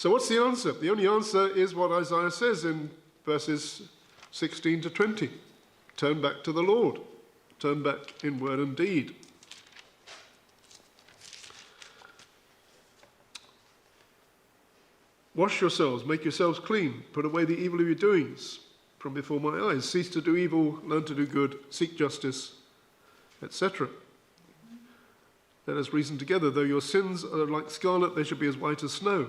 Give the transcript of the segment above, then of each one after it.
So what's the answer? The only answer is what Isaiah says in verses 16 to 20. Turn back to the Lord. Turn back in word and deed. Wash yourselves, make yourselves clean, put away the evil of your doings from before my eyes. Cease to do evil, learn to do good, seek justice, etc. Let us reason together. Though your sins are like scarlet, they shall be as white as snow.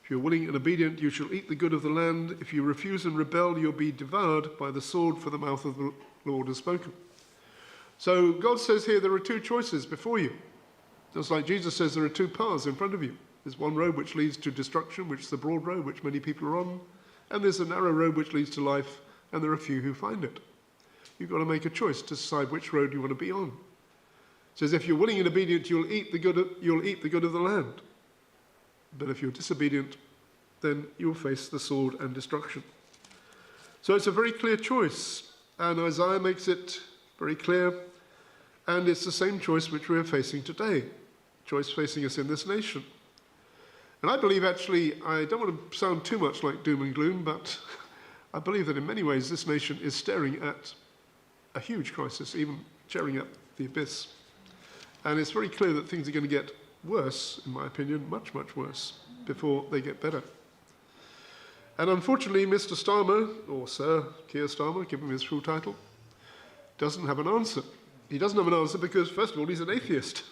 If you are willing and obedient, you shall eat the good of the land. If you refuse and rebel, you'll be devoured by the sword, for the mouth of the Lord has spoken. So God says here there are two choices before you. Just like Jesus says there are two paths in front of you. There's one road which leads to destruction, which is the broad road, which many people are on. And there's a narrow road which leads to life, and there are few who find it. You've got to make a choice to decide which road you want to be on. It says if you're willing and obedient, you'll eat the good of the land. But if you're disobedient, then you'll face the sword and destruction. So it's a very clear choice, and Isaiah makes it very clear, and it's the same choice which we are facing today, choice facing us in this nation. And I believe actually, I don't want to sound too much like doom and gloom, but I believe that in many ways this nation is staring at a huge crisis, even staring at the abyss. And it's very clear that things are going to get worse, in my opinion, much, much worse, before they get better. And unfortunately, Mr. Starmer, or Sir Keir Starmer, give him his full title, doesn't have an answer. He doesn't have an answer because, first of all, he's an atheist.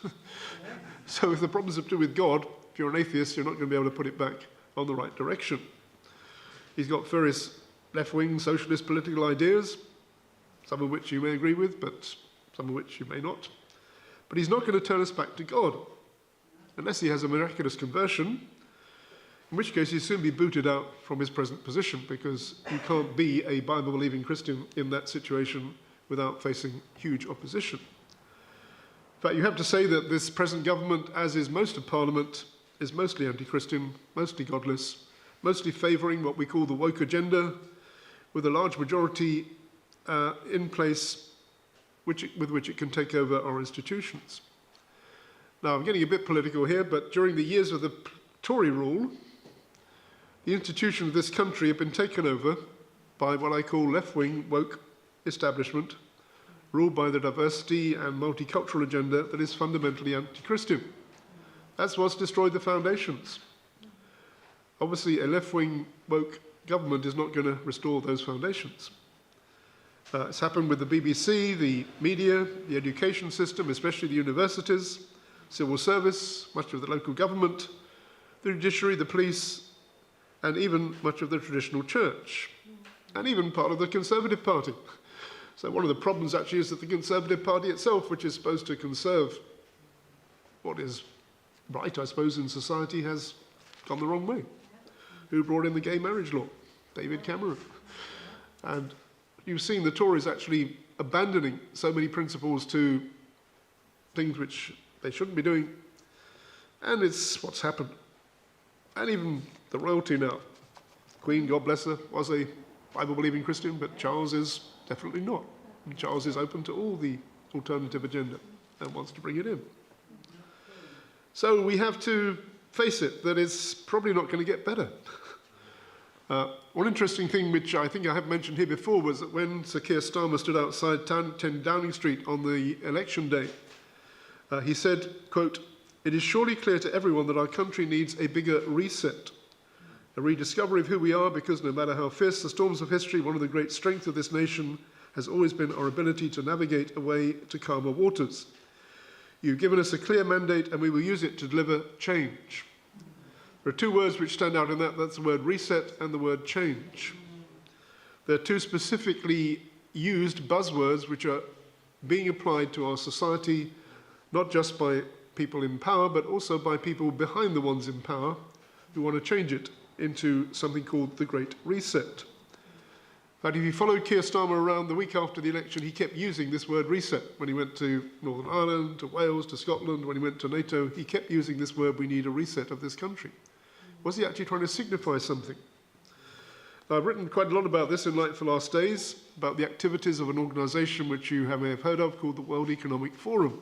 So if the problems have to do with God, if you're an atheist, you're not going to be able to put it back on the right direction. He's got various left-wing socialist political ideas, some of which you may agree with, but some of which you may not. But he's not going to turn us back to God, unless he has a miraculous conversion, in which case he'll soon be booted out from his present position, because you can't be a Bible-believing Christian in that situation without facing huge opposition. In fact, you have to say that this present government, as is most of Parliament, is mostly anti-Christian, mostly godless, mostly favouring what we call the woke agenda, with a large majority in place with which it can take over our institutions. Now, I'm getting a bit political here, but during the years of the Tory rule, the institutions of this country have been taken over by what I call left-wing woke establishment, ruled by the diversity and multicultural agenda that is fundamentally anti-Christian. That's what's destroyed the foundations. Obviously, a left-wing woke government is not going to restore those foundations. It's happened with the BBC, the media, the education system, especially the universities, civil service, much of the local government, the judiciary, the police, and even much of the traditional church, and even part of the Conservative Party. So one of the problems actually is that the Conservative Party itself, which is supposed to conserve what is right, I suppose, in society, has gone the wrong way. Who brought in the gay marriage law? David Cameron. And you've seen the Tories actually abandoning so many principles to things which they shouldn't be doing. And it's what's happened. And even the royalty now. Queen, God bless her, was a Bible-believing Christian, but Charles is definitely not. And Charles is open to all the alternative agenda and wants to bring it in. So we have to face it, that it's probably not going to get better. One interesting thing which I think I have mentioned here before was that when Sir Keir Starmer stood outside 10 Downing Street on the election day, he said, quote, "It is surely clear to everyone that our country needs a bigger reset, a rediscovery of who we are, because no matter how fierce the storms of history, one of the great strengths of this nation has always been our ability to navigate a way to calmer waters. You've given us a clear mandate and we will use it to deliver change." There are two words which stand out in that. That's the word reset and the word change. They're two specifically used buzzwords which are being applied to our society, not just by people in power, but also by people behind the ones in power who want to change it into something called the Great Reset. In fact, if you followed Keir Starmer around the week after the election, he kept using this word reset. When he went to Northern Ireland, to Wales, to Scotland, when he went to NATO, he kept using this word, we need a reset of this country. Was he actually trying to signify something? Now, I've written quite a lot about this in Light for Last Days, about the activities of an organisation which you may have heard of called the World Economic Forum.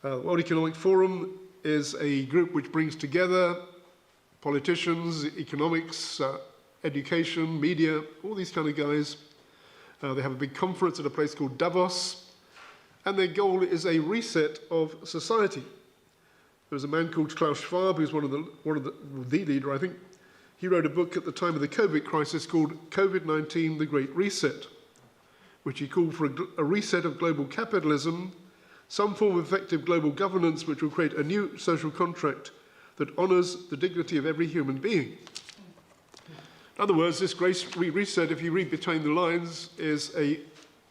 The World Economic Forum is a group which brings together politicians, economics, education, media, all these kind of guys. They have a big conference at a place called Davos, and their goal is a reset of society. There was a man called Klaus Schwab, who's the leader, I think. He wrote a book at the time of the COVID crisis called COVID-19, The Great Reset, which he called for a reset of global capitalism, some form of effective global governance which will create a new social contract that honours the dignity of every human being. In other words, this great reset, if you read between the lines, is an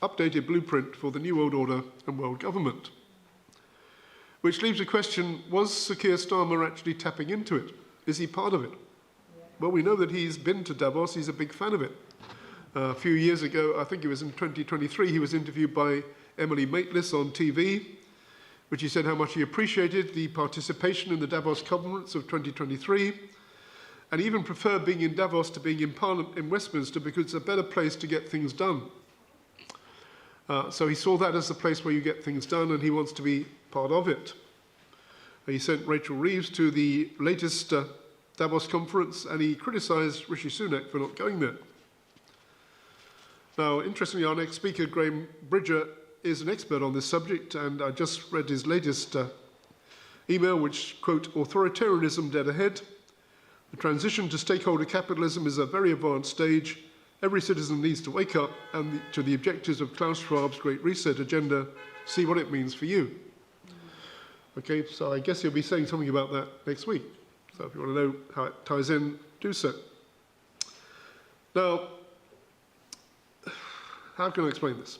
updated blueprint for the New World Order and world government. Which leaves a question, was Sir Keir Starmer actually tapping into it? Is he part of it? Well, we know that he's been to Davos, he's a big fan of it. A few years ago, I think it was in 2023, he was interviewed by Emily Maitlis on TV, which he said how much he appreciated the participation in the Davos conference of 2023, and even preferred being in Davos to being in Parliament in Westminster because it's a better place to get things done. So he saw that as the place where you get things done, and he wants to be part of it. He sent Rachel Reeves to the latest Davos conference, and he criticised Rishi Sunak for not going there. Now, interestingly, our next speaker, Graham Bridger, is an expert on this subject, and I just read his latest email, which, quote, authoritarianism dead ahead. The transition to stakeholder capitalism is a very advanced stage. Every citizen needs to wake up and to the objectives of Klaus Schwab's Great Reset agenda, see what it means for you. Okay, so I guess he'll be saying something about that next week. So if you want to know how it ties in, do so. Now, how can I explain this?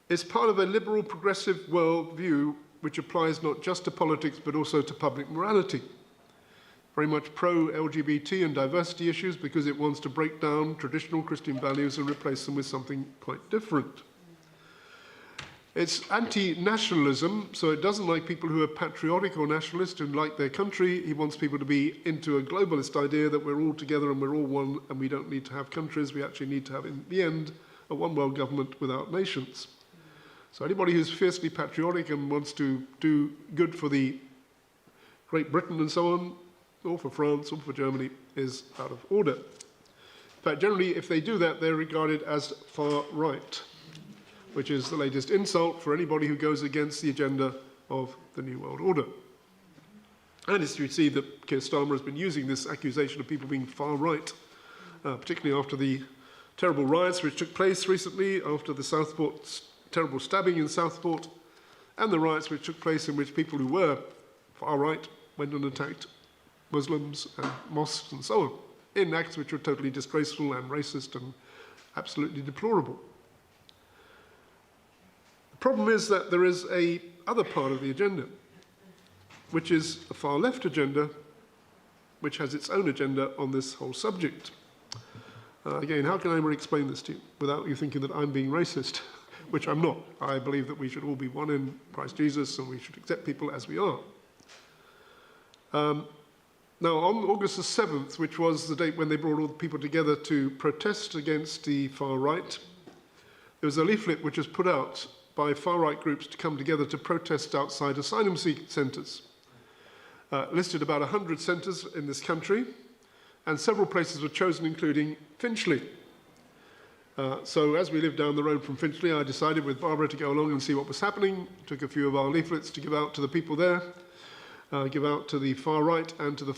It's part of a liberal progressive worldview which applies not just to politics but also to public morality. Very much pro-LGBT and diversity issues because it wants to break down traditional Christian values and replace them with something quite different. It's anti-nationalism, so it doesn't like people who are patriotic or nationalist and like their country. He wants people to be into a globalist idea that we're all together and we're all one and we don't need to have countries. We actually need to have, in the end, a one world government without nations. So anybody who's fiercely patriotic and wants to do good for the Great Britain and so on, or for France or for Germany, is out of order. In fact, generally, if they do that, they're regarded as far right, which is the latest insult for anybody who goes against the agenda of the New World Order. And as you see that Keir Starmer has been using this accusation of people being far right, particularly after the terrible riots which took place recently, after the Southport terrible stabbing in Southport, and the riots which took place in which people who were far right went and attacked Muslims and mosques and so on, in acts which were totally disgraceful and racist and absolutely deplorable. The problem is that there is a other part of the agenda, which is a far left agenda, which has its own agenda on this whole subject. Again, how can I ever explain this to you without you thinking that I'm being racist, which I'm not. I believe that we should all be one in Christ Jesus and we should accept people as we are. Now, on August the 7th, which was the date when they brought all the people together to protest against the far right, there was a leaflet which was put out by far-right groups to come together to protest outside asylum centres. Listed about 100 centres in this country, and several places were chosen, including Finchley. So as we lived down the road from Finchley, I decided with Barbara to go along and see what was happening, took a few of our leaflets to give out to the people there, give out to the far right and to the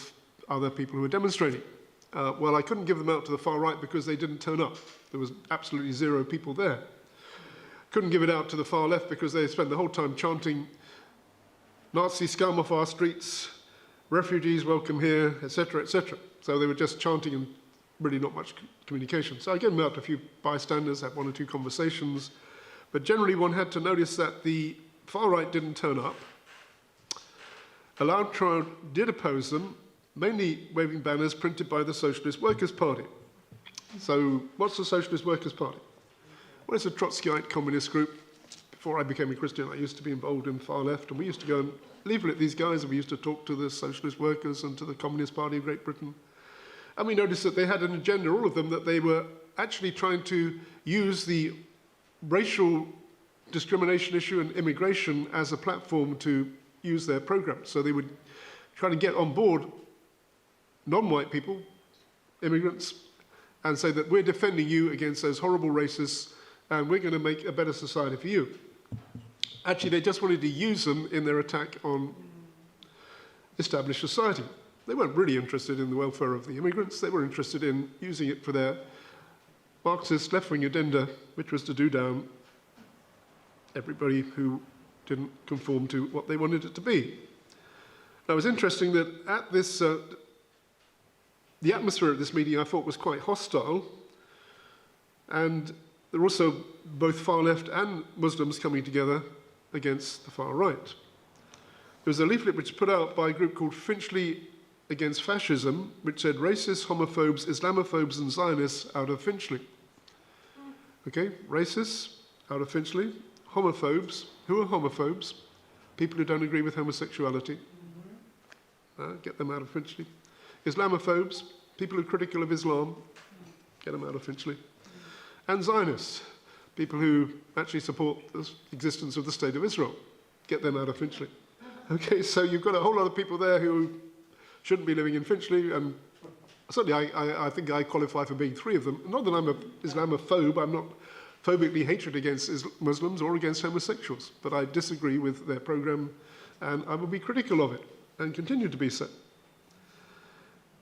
other people who were demonstrating. Well, I couldn't give them out to the far right because they didn't turn up. There was absolutely zero people there. Couldn't give it out to the far left because they spent the whole time chanting, Nazi scum off our streets, refugees welcome here, etc., etc. So they were just chanting and really not much communication. So I gave them out to a few bystanders, had one or two conversations, but generally one had to notice that the far right didn't turn up. A loud crowd did oppose them, mainly waving banners printed by the Socialist Workers' Party. So what's the Socialist Workers' Party? Well, it's a Trotskyite communist group. Before I became a Christian, I used to be involved in far left, and we used to go and leaflet these guys, and we used to talk to the Socialist Workers and to the Communist Party of Great Britain. And we noticed that they had an agenda, all of them, that they were actually trying to use the racial discrimination issue and immigration as a platform to use their program. So they would try to get on board non-white people, immigrants, and say that we're defending you against those horrible racists and we're going to make a better society for you. Actually, they just wanted to use them in their attack on established society. They weren't really interested in the welfare of the immigrants. They were interested in using it for their Marxist left-wing agenda, which was to do down everybody who didn't conform to what they wanted it to be. Now, it was interesting that at this, the atmosphere at this meeting I thought was quite hostile, and there were also both far left and Muslims coming together against the far right. There was a leaflet which was put out by a group called Finchley Against Fascism, which said racists, homophobes, Islamophobes and Zionists out of Finchley. Okay, racists out of Finchley, homophobes. Who are homophobes? People who don't agree with homosexuality. Get them out of Finchley. Islamophobes, people who are critical of Islam, get them out of Finchley. And Zionists, people who actually support the existence of the State of Israel, get them out of Finchley. Okay, so you've got a whole lot of people there who shouldn't be living in Finchley, and certainly I think I qualify for being three of them. Not that I'm an Islamophobe, I'm not phobically hatred against Muslims or against homosexuals, but I disagree with their program, and I will be critical of it, and continue to be so.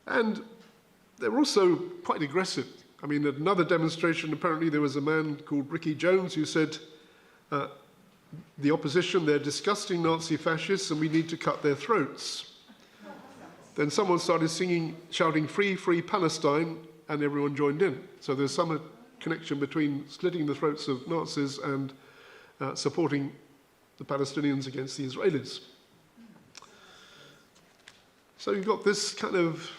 And they're also quite aggressive. I mean, at another demonstration, apparently there was a man called Ricky Jones who said, the opposition, they're disgusting Nazi fascists and we need to cut their throats. Then someone started shouting, free, free Palestine, and everyone joined in. So there's some connection between slitting the throats of Nazis and supporting the Palestinians against the Israelis. So you've got this kind of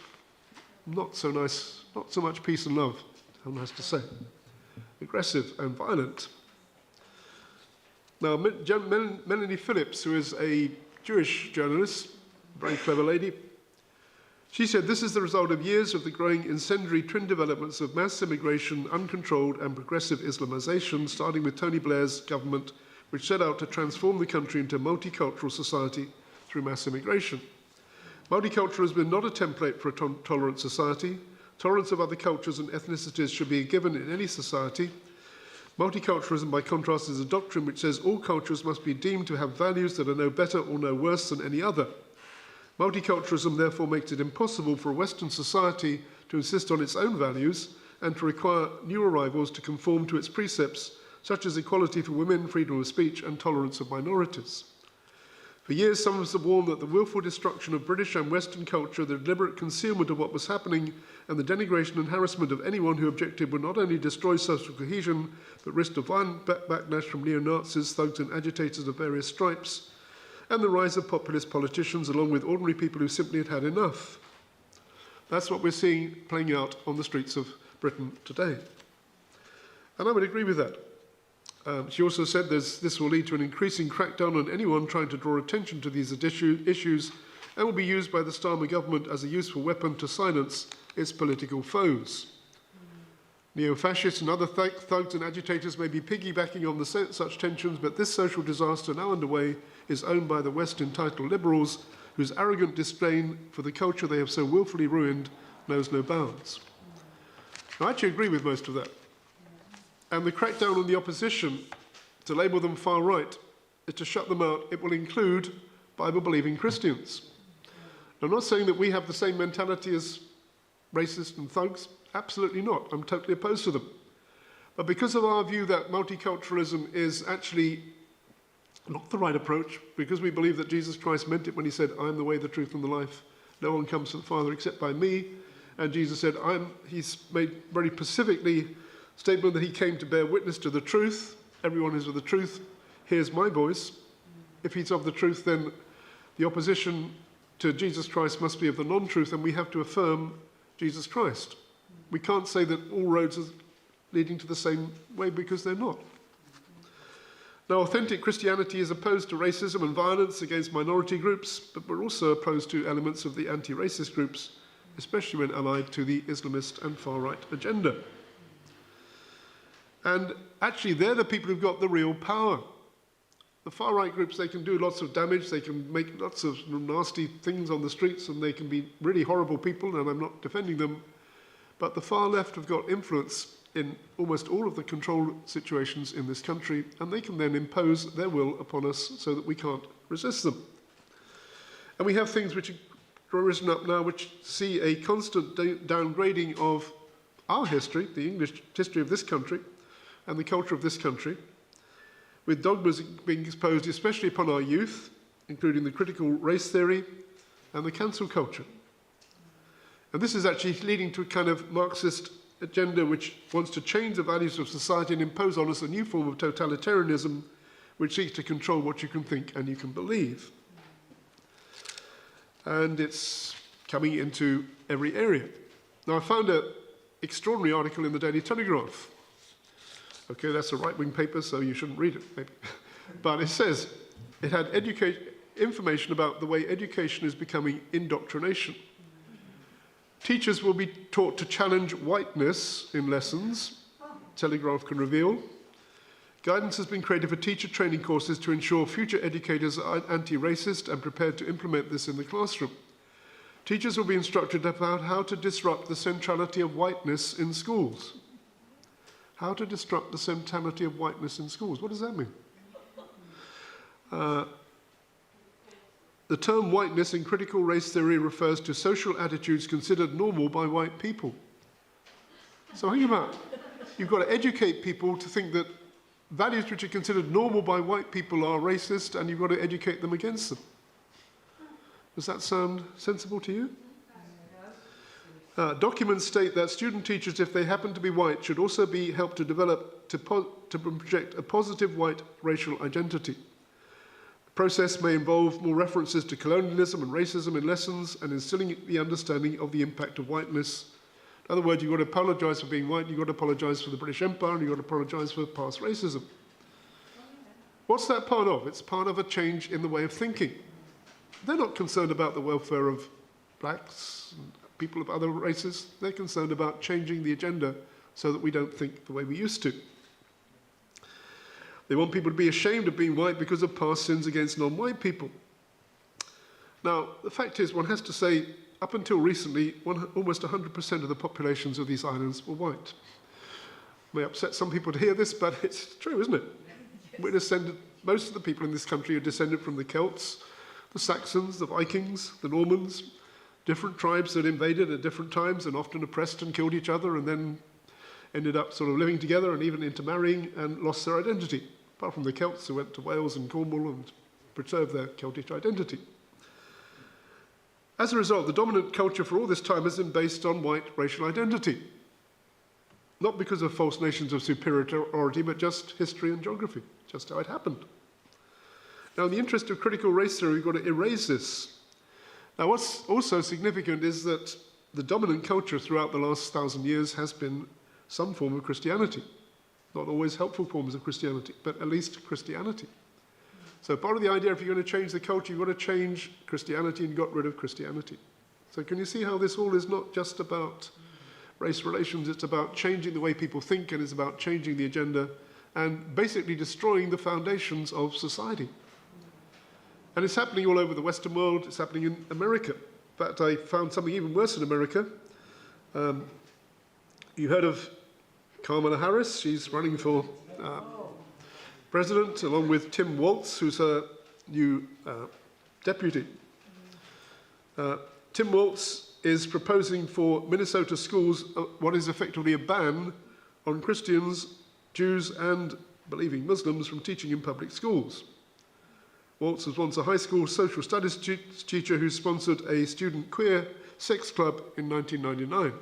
not so nice, not so much peace and love, one has to say. Aggressive and violent. Now, Melanie Phillips, who is a Jewish journalist, very clever lady, she said, this is the result of years of the growing incendiary twin developments of mass immigration, uncontrolled and progressive Islamization, starting with Tony Blair's government, which set out to transform the country into a multicultural society through mass immigration. Multiculturalism is not a template for a tolerant society. Tolerance of other cultures and ethnicities should be a given in any society. Multiculturalism, by contrast, is a doctrine which says all cultures must be deemed to have values that are no better or no worse than any other. Multiculturalism therefore makes it impossible for a Western society to insist on its own values and to require new arrivals to conform to its precepts, such as equality for women, freedom of speech, and tolerance of minorities. For years, some of us have warned that the willful destruction of British and Western culture, the deliberate concealment of what was happening, and the denigration and harassment of anyone who objected would not only destroy social cohesion, but risk a violent backlash from neo-Nazis, thugs, and agitators of various stripes, and the rise of populist politicians, along with ordinary people who simply had had enough. That's what we're seeing playing out on the streets of Britain today. And I would agree with that. She also said this will lead to an increasing crackdown on anyone trying to draw attention to these issues and will be used by the Starmer government as a useful weapon to silence its political foes. Neo-fascists and other thugs and agitators may be piggybacking on such tensions, but this social disaster now underway is owned by the West entitled liberals, whose arrogant disdain for the culture they have so willfully ruined knows no bounds. I actually agree with most of that. And the crackdown on the opposition, to label them far right, is to shut them out. It will include Bible-believing Christians. I'm not saying that we have the same mentality as racists and thugs. Absolutely not. I'm totally opposed to them. But because of our view that multiculturalism is actually not the right approach, because we believe that Jesus Christ meant it when he said, I am the way, the truth, and the life. No one comes to the Father except by me. And Jesus said, he's made very specifically statement that he came to bear witness to the truth. Everyone who's of the truth hears my voice. If he's of the truth, then the opposition to Jesus Christ must be of the non-truth, and we have to affirm Jesus Christ. We can't say that all roads are leading to the same way, because they're not. Now, authentic Christianity is opposed to racism and violence against minority groups, but we're also opposed to elements of the anti-racist groups, especially when allied to the Islamist and far-right agenda. And actually, they're the people who've got the real power. The far-right groups, they can do lots of damage, they can make lots of nasty things on the streets, and they can be really horrible people, and I'm not defending them. But the far left have got influence in almost all of the control situations in this country, and they can then impose their will upon us so that we can't resist them. And we have things which are risen up now which see a constant downgrading of our history, the English history of this country, and the culture of this country, with dogmas being exposed especially upon our youth, including the critical race theory and the cancel culture. And this is actually leading to a kind of Marxist agenda which wants to change the values of society and impose on us a new form of totalitarianism which seeks to control what you can think and you can believe. And it's coming into every area. Now, I found an extraordinary article in the Daily Telegraph. Okay, that's a right-wing paper, so you shouldn't read it, maybe. But it says it had information about the way education is becoming indoctrination. Teachers will be taught to challenge whiteness in lessons, Telegraph can reveal. Guidance has been created for teacher training courses to ensure future educators are anti-racist and prepared to implement this in the classroom. Teachers will be instructed about how to disrupt the centrality of whiteness in schools. How to disrupt the centrality of whiteness in schools. What does that mean? The term whiteness in critical race theory refers to social attitudes considered normal by white people. So think about it. You've got to educate people to think that values which are considered normal by white people are racist, and you've got to educate them against them. Does that sound sensible to you? Documents state that student teachers, if they happen to be white, should also be helped to develop to project a positive white racial identity. The process may involve more references to colonialism and racism in lessons and instilling the understanding of the impact of whiteness. In other words, you've got to apologise for being white, you've got to apologise for the British Empire, and you've got to apologise for past racism. What's that part of? It's part of a change in the way of thinking. They're not concerned about the welfare of blacks and people of other races. They're concerned about changing the agenda so that we don't think the way we used to. They want people to be ashamed of being white because of past sins against non-white people. Now, the fact is, one has to say, up until recently, almost 100% of the populations of these islands were white. It may upset some people to hear this, but it's true, isn't it? Yes. We're descended, most of the people in this country are descended from the Celts, the Saxons, the Vikings, the Normans, different tribes that invaded at different times and often oppressed and killed each other and then ended up sort of living together and even intermarrying and lost their identity, apart from the Celts who went to Wales and Cornwall and preserved their Celtic identity. As a result, the dominant culture for all this time has been based on white racial identity. Not because of false notions of superiority, but just history and geography, just how it happened. Now, in the interest of critical race theory, we've got to erase this. Now, what's also significant is that the dominant culture throughout the last 1,000 years has been some form of Christianity. Not always helpful forms of Christianity, but at least Christianity. So part of the idea, if you're going to change the culture, you've got to change Christianity and got rid of Christianity. So can you see how this all is not just about race relations, it's about changing the way people think, and it's about changing the agenda and basically destroying the foundations of society. And it's happening all over the Western world, it's happening in America. In fact, I found something even worse in America. You heard of Kamala Harris? She's running for president, along with Tim Walz, who's her new deputy. Tim Walz is proposing for Minnesota schools what is effectively a ban on Christians, Jews, and believing Muslims from teaching in public schools. Walz was once a high school social studies teacher who sponsored a student queer sex club in 1999.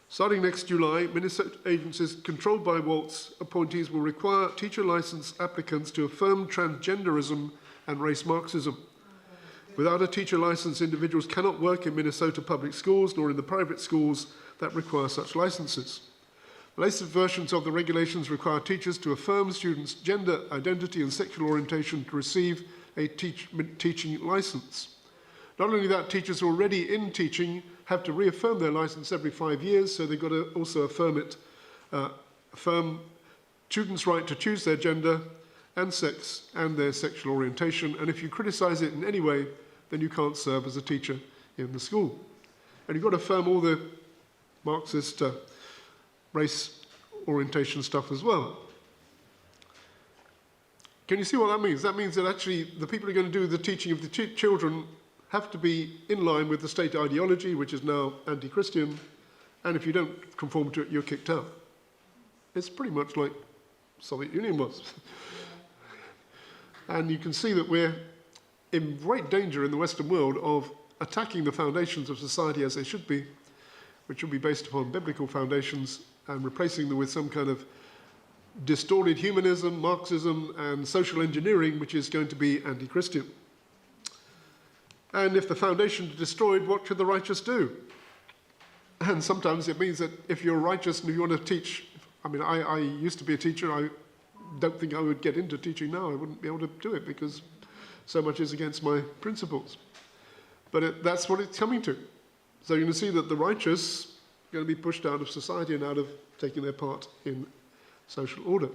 Starting next July, Minnesota agencies controlled by Walz appointees will require teacher license applicants to affirm transgenderism and race Marxism. Without a teacher license, individuals cannot work in Minnesota public schools nor in the private schools that require such licenses. The latest versions of the regulations require teachers to affirm students' gender identity and sexual orientation to receive a teaching license. Not only that, teachers already in teaching have to reaffirm their license every 5 years, so they've got to also affirm students' right to choose their gender and sex and their sexual orientation, and if you criticize it in any way, then you can't serve as a teacher in the school. And you've got to affirm all the Marxist race orientation stuff as well. Can you see what that means? That means that actually the people who are going to do the teaching of the children have to be in line with the state ideology, which is now anti-Christian, and if you don't conform to it, you're kicked out. It's pretty much like Soviet Union was. And you can see that we're in great danger in the Western world of attacking the foundations of society as they should be, which should be based upon biblical foundations, and replacing them with some kind of distorted humanism, Marxism, and social engineering, which is going to be anti-Christian. And if the foundations are destroyed, what should the righteous do? And sometimes it means that if you're righteous and you want to teach, I mean, I used to be a teacher. I don't think I would get into teaching now. I wouldn't be able to do it because so much is against my principles. But that's what it's coming to. So you're going to see that the righteous are going to be pushed out of society and out of taking their part in social order.